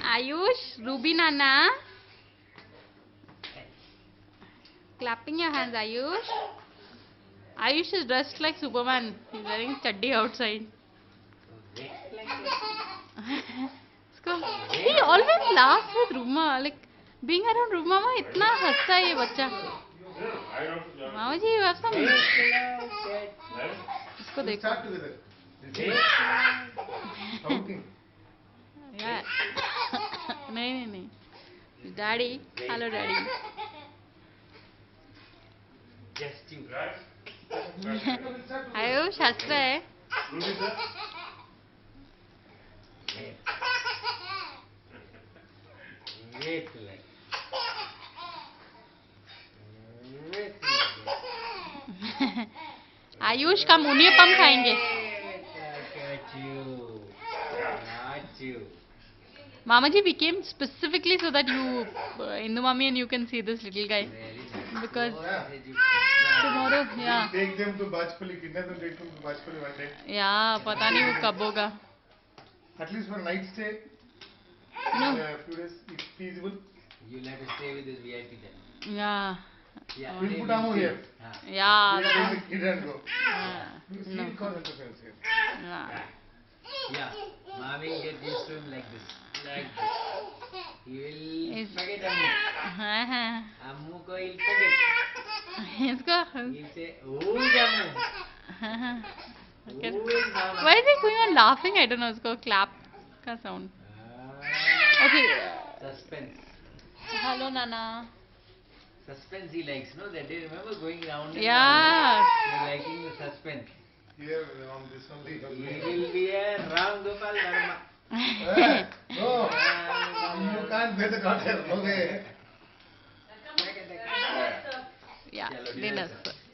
Ayush, Ruby Nana. Clapping your hands, Ayush. Ayush is dressed like Superman. He's wearing chaddi outside. He always laughs with Ruma. Like being around Ruma, इतना हंसता है ये बच्चा. मामा जी, you have some. इसको देखो. Yeah. नहीं. Daddy, hello, Daddy. Ayush हंस रहा है. आयुष का मुनियपम खाएंगे. Mama ji, we came specifically so that you, Indu Mami, and you can see this little guy. Because tomorrow, yeah. Take them to Bajpali, kidnap them, take them to Bajpali one day. Yeah, पता नहीं वो कब होगा. At least for a night stay. No. A few days, it's feasible. You'll have to stay with this VIP then. Yeah. Yeah. We'll put Amu here. Yeah. We'll take the kid and go. No. See cause interference here. Yeah. Yeah. Mommy get used to him like this. Like this. He will forget Ammu. Ammu ko he'll forget. इसको. He'll say, who is Ammu? Okay. Who is Mama? Why is he going on laughing? I don't know. उसको clap का sound. Okay. Suspense. Hello, Nana. Suspense he likes, no? That day, remember going round and Yeah. round? He's liking the suspense. Here on this only. He will be a Ram Gopal Verma. No, you can't bear the content. Okay. Yeah, dinners.